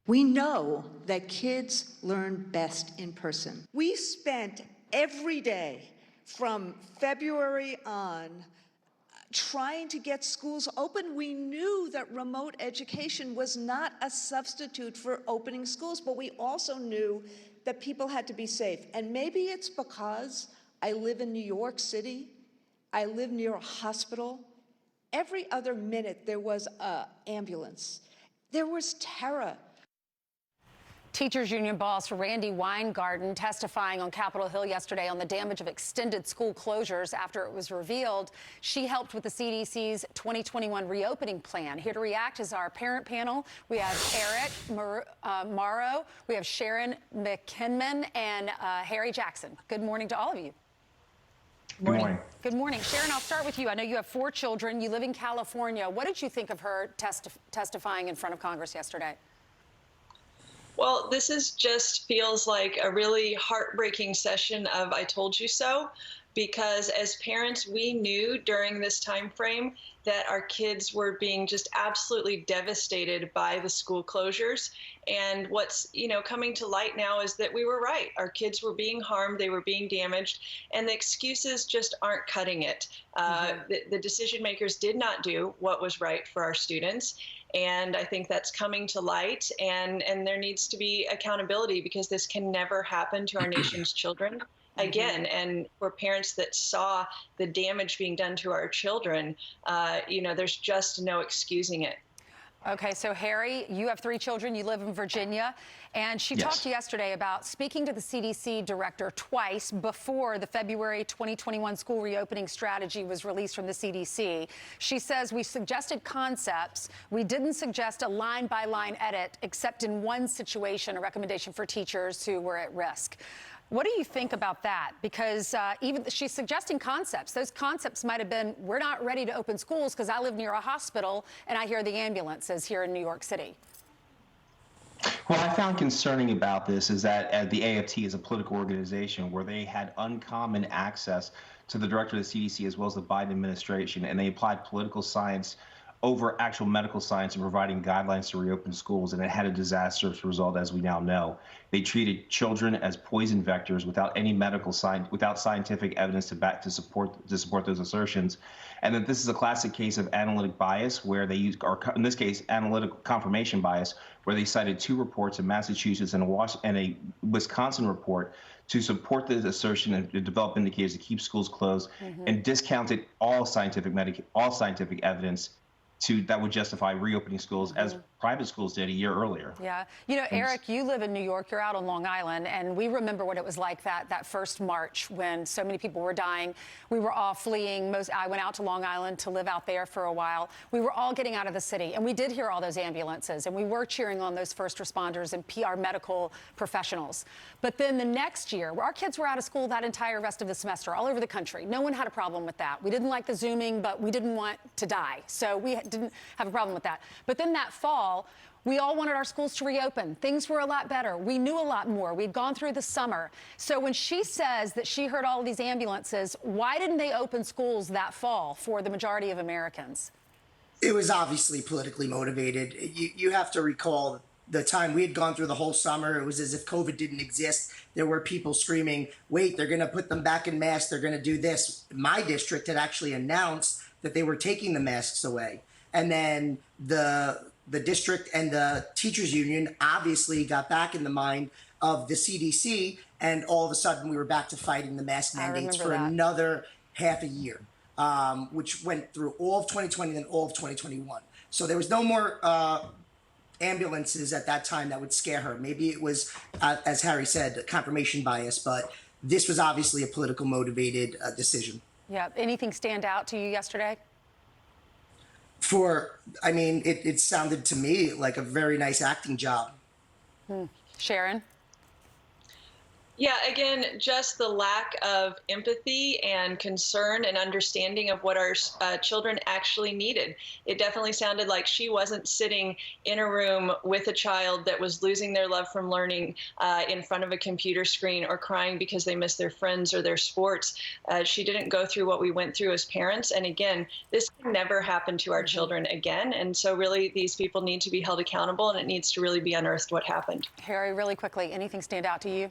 We know that kids learn best in person. We spent every day from February on trying to get schools open. We knew that remote education was not a substitute for opening schools, but we also knew that people had to be safe. And maybe it's because I live in New York City, I live near a hospital. Every other minute there was an ambulance. There was terror. Teachers Union boss Randi Weingarten testifying on Capitol Hill yesterday on the damage of extended school closures after it was revealed she helped with the CDC's 2021 reopening plan. Here to react is our parent panel. We have Eric Morrow, we have Sharon McKinman, and Harry Jackson. Good morning to all of you. Good morning. Good morning. Sharon, I'll start with you. I know you have 4 children. You live in California. What did you think of her testifying in front of Congress yesterday? Well, this just feels like a really heartbreaking session of I told you so, because as parents, we knew during this time frame that our kids were being just absolutely devastated by the school closures. And what's, coming to light now is that we were right. Our kids were being harmed, they were being damaged, and the excuses just aren't cutting it. The decision makers did not do what was right for our students. And I think that's coming to light, and there needs to be accountability, because this can never happen to our nation's children again. And for parents that saw the damage being done to our children, there's just no excusing it. Okay, so Harry, you have 3 children. You live in Virginia. And she Yes. talked yesterday about speaking to the CDC director twice before the February 2021 school reopening strategy was released from the CDC. She says we suggested concepts. We didn't suggest a line-by-line edit, except in one situation, a recommendation for teachers who were at risk. What do you think about that? Because even she's suggesting concepts. Those concepts might have been, we're not ready to open schools because I live near a hospital and I hear the ambulances here in New York City. What I found concerning about this is that the AFT is a political organization where they had uncommon access to the director of the CDC as well as the Biden administration, and they applied political science over actual medical science in providing guidelines to reopen schools, and it had a disastrous result, as we now know. They treated children as poison vectors without any medical science, without scientific evidence to support those assertions, and that this is a classic case of analytic bias, where they use, or in this case, analytical confirmation bias, where they cited 2 reports in Massachusetts and a Wisconsin report to support the assertion and develop indicators to keep schools closed, and discounted all scientific evidence that would justify reopening schools as private schools did a year earlier. Yeah. Eric, you live in New York. You're out on Long Island, and we remember what it was like that first March when so many people were dying. We were all fleeing. I went out to Long Island to live out there for a while. We were all getting out of the city, and we did hear all those ambulances, and we were cheering on those first responders and PR medical professionals. But then the next year, our kids were out of school that entire rest of the semester all over the country. No one had a problem with that. We didn't like the Zooming, but we didn't want to die. So we didn't have a problem with that. But then that fall, we all wanted our schools to reopen. Things were a lot better. We knew a lot more. We'd gone through the summer. So when she says that she heard all of these ambulances, why didn't they open schools that fall for the majority of Americans? It was obviously politically motivated. You have to recall the time we had gone through the whole summer. It was as if COVID didn't exist. There were people screaming, wait, they're going to put them back in masks. They're going to do this. My district had actually announced that they were taking the masks away. And then the district and the teachers union obviously got back in the mind of the CDC, and all of a sudden we were back to fighting the mask mandates for another half a year, which went through all of 2020 and all of 2021. So there was no more ambulances at that time that would scare her. Maybe it was, as Harry said, confirmation bias, but this was obviously a political motivated decision. Yeah. Anything stand out to you yesterday? It sounded to me like a very nice acting job. Sharon? Yeah, again, just the lack of empathy and concern and understanding of what our children actually needed. It definitely sounded like she wasn't sitting in a room with a child that was losing their love from learning in front of a computer screen or crying because they missed their friends or their sports. She didn't go through what we went through as parents. And again, this can never happen to our children again. And so really these people need to be held accountable, and it needs to really be unearthed what happened. Harry, really quickly, anything stand out to you?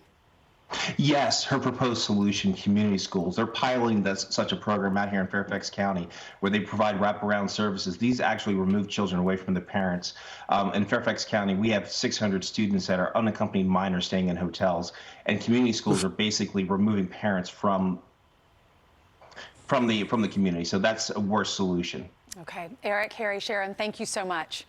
Yes, her proposed solution, community schools. They're piloting such a program out here in Fairfax County where they provide wraparound services. These actually remove children away from their parents. In Fairfax County, we have 600 students that are unaccompanied minors staying in hotels, and community schools are basically removing parents from the community. So that's a worse solution. Okay. Eric, Harry, Sharon, thank you so much.